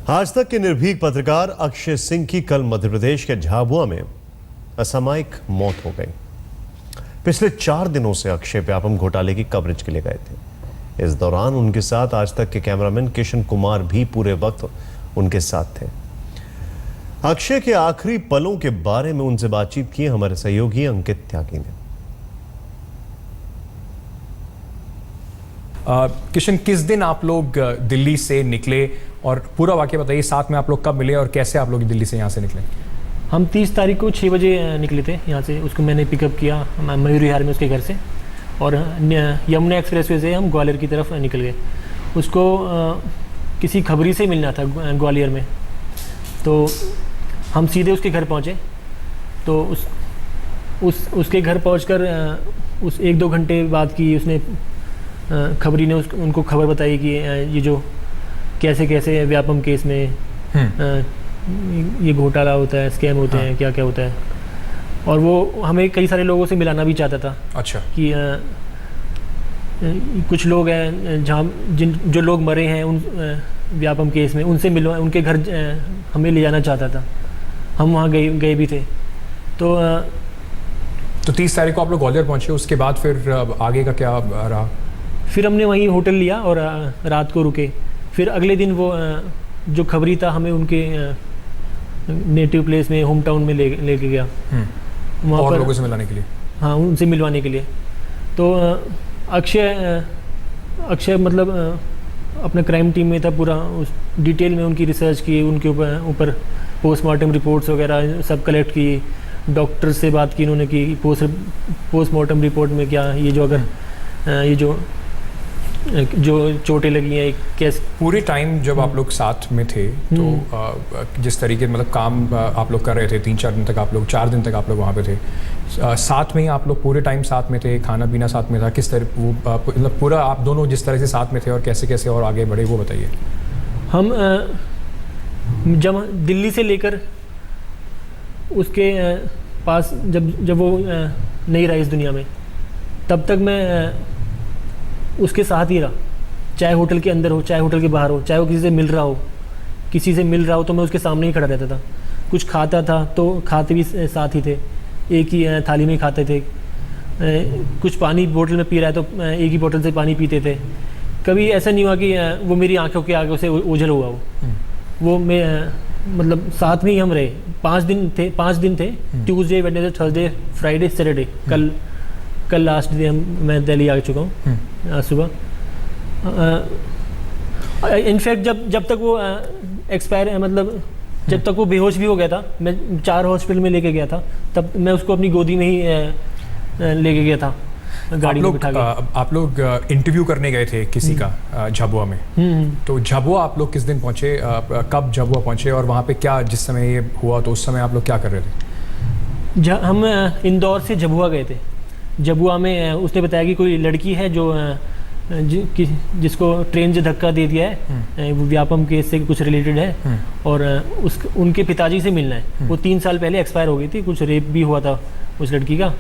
आज तक के निर्भीक पत्रकार अक्षय सिंह की कल मध्य प्रदेश के झाबुआ में असामयिक मौत हो गई। पिछले 4 दिनों से अक्षय व्यापम घोटाले की कवरेज के लिए गए थे। इस दौरान उनके साथ आज तक के कैमरामैन किशन कुमार भी पूरे वक्त उनके साथ थे। अक्षय के आखिरी पलों के बारे में उनसे बातचीत की हमारे सहयोगी अंकित त्यागी ने। किशन, किस दिन आप लोग दिल्ली से निकले और पूरा वाकया बताइए। साथ में आप लोग कब मिले और कैसे आप लोग दिल्ली से यहाँ से निकले? हम 30 तारीख को 6 बजे निकले थे यहाँ से। उसको मैंने पिकअप किया मयूर विहार में उसके घर से, और यमुना एक्सप्रेसवे से हम ग्वालियर की तरफ निकल गए। उसको किसी खबरी से मिलना था ग्वालियर में, तो हम सीधे उसके घर पहुँचे। तो उसके घर पहुँचकर उस 1-2 घंटे बाद की उसने खबरी ने उनको खबर बताई कि ये जो कैसे व्यापम केस में ये घोटाला होता है, स्कैम होते हैं, क्या क्या होता है। और वो हमें कई सारे लोगों से मिलाना भी चाहता था। अच्छा। कि कुछ लोग हैं जहाँ जो लोग मरे हैं उन व्यापम केस में, उनसे मिलवा, उनके घर हमें ले जाना चाहता था। हम वहाँ गए भी थे। तो 30 तारीख को आप लोग ग्वालियर पहुँचे, उसके बाद फिर आगे का क्या रहा? फिर हमने वहीं होटल लिया और रात को रुके। फिर अगले दिन वो जो खबरी था हमें उनके नेटिव प्लेस में, होम टाउन में लेके गया वहाँ और पर लोगों से मिलाने के लिए। हाँ, उनसे मिलवाने के लिए। तो अक्षय मतलब अपना क्राइम टीम में था पूरा। उस डिटेल में उनकी रिसर्च की, उनके ऊपर पोस्टमार्टम रिपोर्ट्स वगैरह सब कलेक्ट की। डॉक्टर से बात की इन्होंने कि पोस्टमार्टम रिपोर्ट में क्या ये जो अगर ये जो चोटें लगी हैं कैसे। पूरे टाइम जब आप लोग साथ में थे तो जिस तरीके मतलब काम आप लोग कर रहे थे, 3-4 दिन तक आप लोग, 4 दिन तक आप लोग वहाँ पे थे, साथ में ही आप लोग पूरे टाइम साथ में थे, खाना पीना साथ में था, किस तरह वो मतलब पूरा आप दोनों जिस तरह से साथ में थे और कैसे कैसे और आगे बढ़े वो बताइए। हम जब दिल्ली से लेकर उसके पास जब वो नहीं रहा इस दुनिया में, तब तक मैं उसके साथ ही रहा। चाहे होटल के अंदर हो, चाहे होटल के बाहर हो, चाहे वो किसी से मिल रहा हो तो मैं उसके सामने ही खड़ा रहता था। कुछ खाता था तो खाते भी साथ ही थे, एक ही थाली में खाते थे। कुछ पानी बोतल में पी रहा है तो एक ही बोतल से पानी पीते थे। कभी ऐसा नहीं हुआ कि वो मेरी आंखों के आगे से ओझल हुआ वो मैं मतलब साथ में ही हम रहे। 5 दिन थे Tuesday, Wednesday, Thursday, Friday, Saturday. कल लास्ट डे मैं दिल्ली आ चुका हूँ सुबह। इनफैक्ट जब तक वो एक्सपायर मतलब जब तक वो बेहोश भी हो गया था, मैं 4 हॉस्पिटल में लेके गया था, तब मैं उसको अपनी गोदी में ही लेके गया था गाड़ी में बिठा के। आप लोग इंटरव्यू करने गए थे किसी का झाबुआ में, तो झाबुआ आप लोग किस दिन पहुँचे, कब झाबुआ पहुँचे और वहाँ पे क्या, जिस समय ये हुआ तो उस समय आप लोग क्या कर रहे थे? हम इंदौर से झाबुआ गए थे। झाबुआ में उसने बताया कि कोई लड़की है जो जिसको ट्रेन से धक्का दे दिया है, वो व्यापम केस से कुछ रिलेटेड है, और उनके पिताजी से मिलना है। वो 3 साल पहले एक्सपायर हो गई थी, कुछ रेप भी हुआ था उस लड़की का।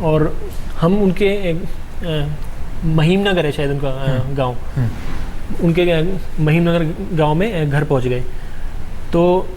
और हम उनके महिम नगर है शायद उनका गांव, उनके महिम नगर गांव में घर पहुंच गए। तो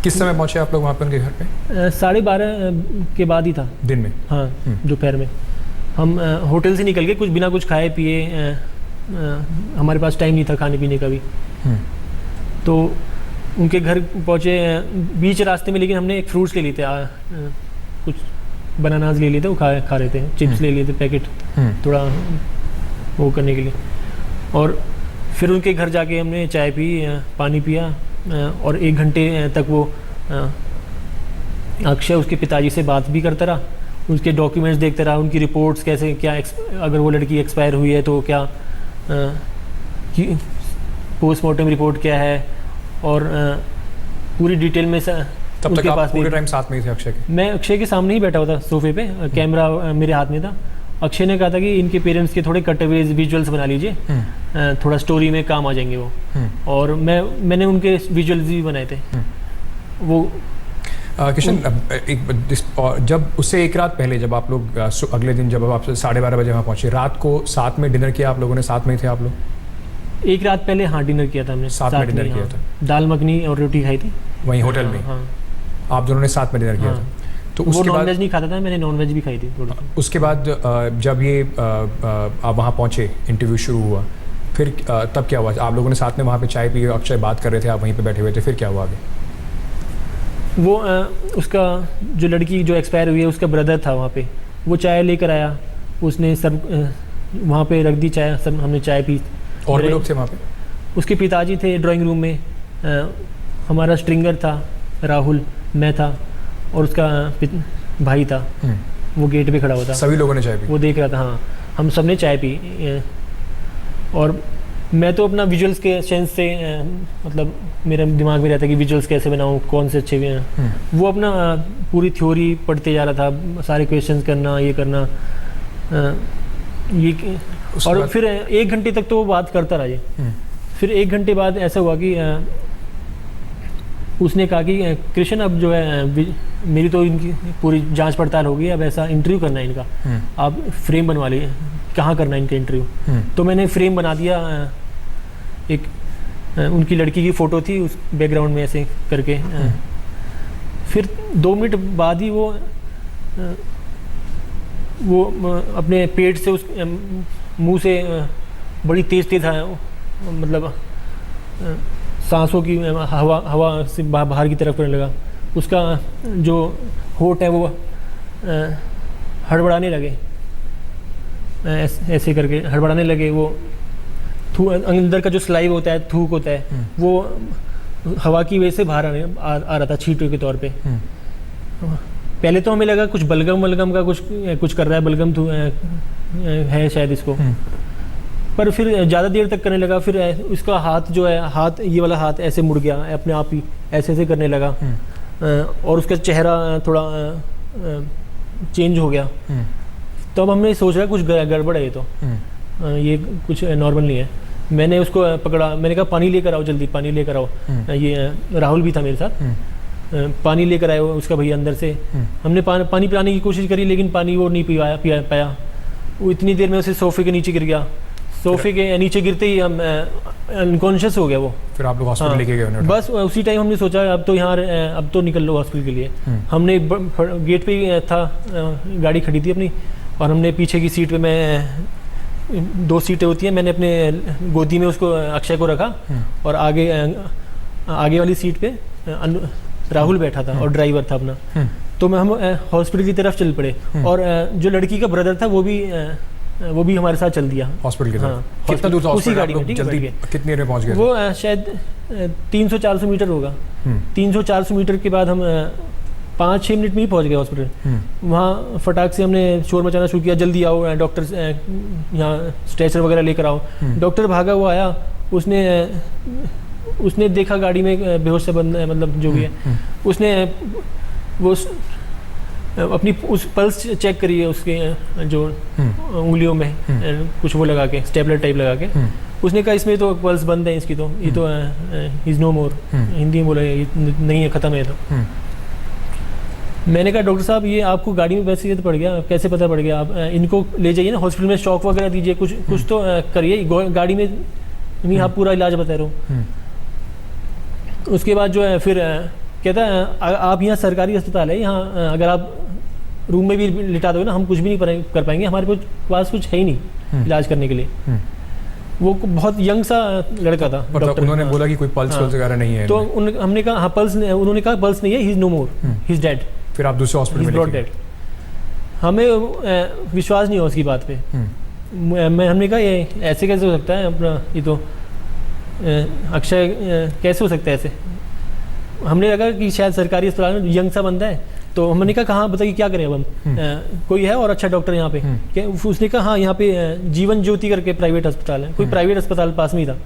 किस समय पहुंचे आप लोग वहाँ पे उनके घर पे? 12:30 के बाद ही था, दिन में। हाँ, दोपहर में। हम होटल से निकल गए बिना कुछ खाए पिए। हमारे पास टाइम नहीं था खाने पीने का भी। तो उनके घर पहुँचे बीच रास्ते में, लेकिन हमने एक फ्रूट्स ले लिए थे, कुछ बनानाज ले लिए थे, वो खा रहे थे। चिप्स ले लिए थे पैकेट, थोड़ा वो करने के लिए। और फिर उनके घर जाके हमने चाय पी, पानी पिया, और 1 घंटे तक वो अक्षय उसके पिताजी से बात भी करता रहा, उसके डॉक्यूमेंट्स देखता रहा, उनकी रिपोर्ट्स कैसे क्या, अगर वो लड़की एक्सपायर हुई है तो क्या पोस्टमार्टम रिपोर्ट क्या है, और पूरी डिटेल में तब तक आप पूरे टाइम साथ में ही थे अक्षय के? मैं अक्षय के सामने ही बैठा हुआ था सोफे पे, कैमरा मेरे हाथ में था। अक्षय ने कहा था कि इनके पेरेंट्स के थोड़े कटअवेज विजुअल्स बना लीजिए, थोड़ा स्टोरी में काम आ जाएंगे वो। और मैंने उनके विजुअल्स भी बनाए थे। वो किशन, और जब उससे एक रात पहले जब आप लोग अगले दिन जब आप 12:30 बजे वहाँ पहुँचे, रात को साथ में डिनर किया आप लोगों ने? साथ में ही थे आप लोग? एक रात पहले हाँ डिनर किया था हमने, साथ में डिनर किया था। दाल मखनी और रोटी खाई थी वहीं होटल में? हाँ। आप दोनों ने साथ में डिनर किया था? तो वो उसके बाद नॉनवेज नहीं खाता था, मैंने नॉनवेज भी खाई थी थोड़ी। उसके बाद जब ये आप वहाँ पहुँचे, इंटरव्यू शुरू हुआ, फिर तब क्या हुआ? आप लोगों ने साथ में वहाँ पे चाय पी, अक्षय बात कर रहे थे, आप वहीं पे बैठे हुए थे, फिर क्या हुआ आगे? वो उसका जो लड़की जो एक्सपायर हुई है उसका ब्रदर था वहाँ पे, वो चाय लेकर आया, उसने सब वहाँ पे रख दी चाय, सब हमने चाय पी। और भी लोग थे वहाँ पे? उसके पिताजी थे ड्राइंग रूम में, हमारा स्ट्रिंगर था राहुल, मैं था और उसका भाई था, वो गेट पे खड़ा हुआ था। सभी लोगों ने चाय पी? वो देख रहा था, हाँ हम सब ने चाय पी। और मैं तो अपना विजुअल्स के सेंस से मतलब मेरे दिमाग में रहता है कि विजुअल्स कैसे बनाऊँ, कौन से अच्छे हैं। वो अपना पूरी थ्योरी पढ़ते जा रहा था, सारे क्वेश्चंस करना, ये करना, ये। और फिर 1 घंटे तक तो वो बात करता रहा ये। फिर 1 घंटे बाद ऐसा हुआ कि उसने कहा कि कृष्ण अब जो है मेरी तो इनकी पूरी जांच पड़ताल हो गई, अब ऐसा इंटरव्यू करना है इनका, आप फ्रेम बनवा लिए, कहाँ करना है इनका इंटरव्यू। तो मैंने फ्रेम बना दिया, एक उनकी लड़की की फ़ोटो थी उस बैकग्राउंड में ऐसे करके। फिर 2 मिनट बाद ही वो अपने पेट से उस मुंह से बड़ी तेज़ मतलब सांसों की हवा से बाहर की तरफ करने लगा। उसका जो होठ है वो हड़बड़ाने लगे, ऐसे करके हड़बड़ाने लगे। वो अंदर का जो स्लाइव होता है, थूक होता है, वो हवा की वजह से बाहर आ रहा था छींटों के तौर पे। पहले तो हमें लगा कुछ बलगम का कुछ कर रहा है, बलगम है शायद इसको, पर फिर ज़्यादा देर तक करने लगा। फिर उसका हाथ जो है, हाथ ये वाला हाथ ऐसे मुड़ गया अपने आप ही, ऐसे ऐसे करने लगा। और उसका चेहरा थोड़ा चेंज हो गया। तो अब हमने सोचा कुछ गड़बड़ है, ये तो ये कुछ नॉर्मल नहीं है। मैंने उसको पकड़ा, मैंने कहा पानी लेकर आओ, जल्दी पानी लेकर आओ। ये राहुल भी था मेरे साथ, पानी लेकर आए उसका भैया अंदर से। हमने पानी पिलाने की कोशिश करी लेकिन पानी वो नहीं पाया। वो इतनी देर में उसे सोफे के नीचे गिर गया। सोफे के नीचे गिरते ही हम अनकॉन्शियस हो गया वो। फिर आप लोग हॉस्पिटल लेके गए? बस उसी टाइम हमने सोचा अब तो यहाँ, अब तो निकल लो हॉस्पिटल के लिए। हमने गेट पे ही था, गाड़ी खड़ी थी अपनी, और हमने पीछे की सीट पे, मैं 2 सीटें होती हैं, मैंने अपने गोदी में उसको अक्षय को रखा और आगे वाली सीट पे राहुल बैठा था और ड्राइवर था अपना। तो हम हॉस्पिटल की तरफ चल पड़े। और जो लड़की का ब्रदर था वो भी हमारे साथ चल दिया हॉस्पिटल की तरफ। हाँ, कितना दूर था उसी गाड़ी में? जल्दी कितनी देर में पहुंच गए? वो शायद 300-400 मीटर होगा। 300-400 मीटर के बाद हम 5-6 मिनट में ही पहुंच गए हॉस्पिटल। वहाँ फटाक से हमने शोर मचाना शुरू किया, जल्दी आओ डॉक्टर, यहाँ स्ट्रेचर वगैरह लेकर आओ। डॉक्टर भागा वो आया, उसने देखा गाड़ी में बेहोश से बंद, मतलब जो भी है, उसने वो अपनी उस पल्स चेक करी है उसके जो उंगलियों में कुछ वो लगा के, स्टेपलर टाइप लगा के। उसने कहा इसमें तो पल्स बंद है इसकी, तो ये तो इज नो मोर, हिंदी में बोला ये नहीं है, ख़त्म है। तो मैंने कहा डॉक्टर साहब ये आपको गाड़ी में वैसे तो पड़ गया, कैसे पता पड़ गया? आप इनको ले जाइए ना हॉस्पिटल में, शॉक वगैरह दीजिए, कुछ तो करिए, गाड़ी में नहीं आप पूरा इलाज बता रहे हो। उसके बाद जो है फिर कहता है आप यहाँ सरकारी अस्पताल है, यहाँ अगर आप रूम में भी लिटा दोगे ना, हम कुछ भी नहीं कर पाएंगे, हमारे पास कुछ है ही नहीं इलाज करने के लिए। वो बहुत यंग सा लड़का था। डॉक्टर उन्होंने बोला कि कोई पल्स वगैरह नहीं है, तो हमने कहा हाँ पल्स, उन्होंने कहा पल्स नहीं है, he is no more, he is dead. फिर आप दूसरे हॉस्पिटल में लेके गए? हमें विश्वास नहीं हुआ उसकी बात पे। हमने कहा ये ऐसे कैसे हो सकता है, अपना ये तो अक्षय कैसे हो सकता है ऐसे। हमने लगा कि शायद सरकारी अस्पताल में यंग सा बंदा है, तो हमने कहा कहाँ बताइए क्या करें अब हम, कोई है और अच्छा डॉक्टर यहाँ पे? उसने कहा हाँ यहाँ पे जीवन ज्योति करके प्राइवेट अस्पताल है, कोई प्राइवेट अस्पताल पास में ही था।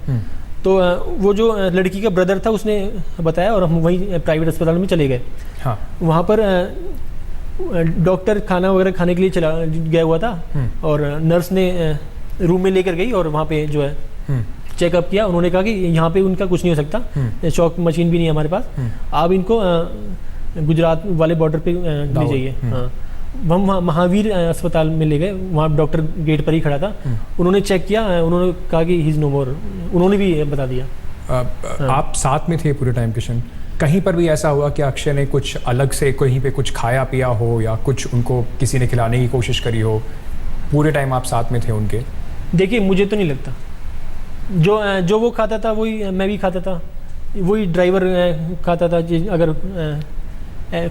तो वो जो लड़की का ब्रदर था उसने बताया और हम वहीं प्राइवेट अस्पताल में चले गए। हाँ। वहाँ पर डॉक्टर खाना वगैरह खाने के लिए चला गया हुआ था और नर्स ने रूम में लेकर गई और वहाँ पे जो है चेकअप किया। उन्होंने कहा कि यहाँ पे उनका कुछ नहीं हो सकता, शॉक मशीन भी नहीं है हमारे पास, आप इनको गुजरात वाले बॉर्डर पे ले जाइए। हाँ, हम महावीर अस्पताल में ले गए, वहाँ डॉक्टर गेट पर ही खड़ा था। उन्होंने चेक किया, उन्होंने कहा कि ही इज़ नो मोर, उन्होंने भी बता दिया। आप साथ में थे पूरे टाइम किशन, कहीं पर भी ऐसा हुआ कि अक्षय ने कुछ अलग से कहीं पे कुछ खाया पिया हो या कुछ उनको किसी ने खिलाने की कोशिश करी हो? पूरे टाइम आप साथ में थे उनके? देखिए मुझे तो नहीं लगता, जो वो खाता था वही मैं भी खाता था, वही ड्राइवर खाता था। अगर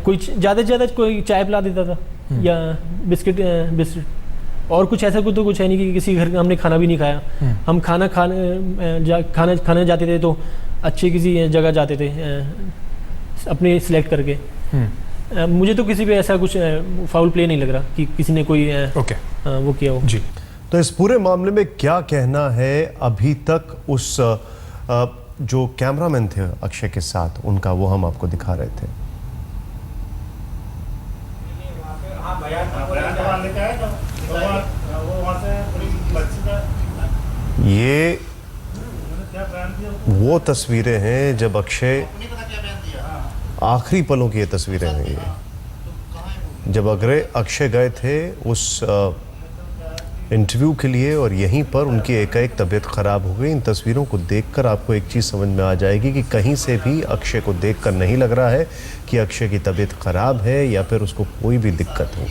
कोई ज़्यादा से ज़्यादा कोई चाय पिला देता था या बिस्किट, और कुछ ऐसा तो कुछ है नहीं कि किसी घर का हमने खाना भी नहीं खाया। हम खाना जाते थे तो अच्छे किसी जगह जाते थे अपने सिलेक्ट करके। मुझे तो किसी पे ऐसा कुछ फाउल प्ले नहीं लग रहा कि किसी ने कोई वो किया हो। जी, तो इस पूरे मामले में क्या कहना है अभी तक उस जो कैमरामैन थे अक्षय के साथ उनका, वो हम आपको दिखा रहे थे। ये वो तस्वीरें हैं जब अक्षय, आखिरी पलों की ये तस्वीरें हैं ये, जब अक्षय गए थे उस इंटरव्यू के लिए और यहीं पर उनकी एकाएक तबीयत ख़राब हो गई। इन तस्वीरों को देखकर आपको एक चीज़ समझ में आ जाएगी कि कहीं से भी अक्षय को देखकर नहीं लग रहा है कि अक्षय की तबीयत ख़राब है या फिर उसको कोई भी दिक्कत हो।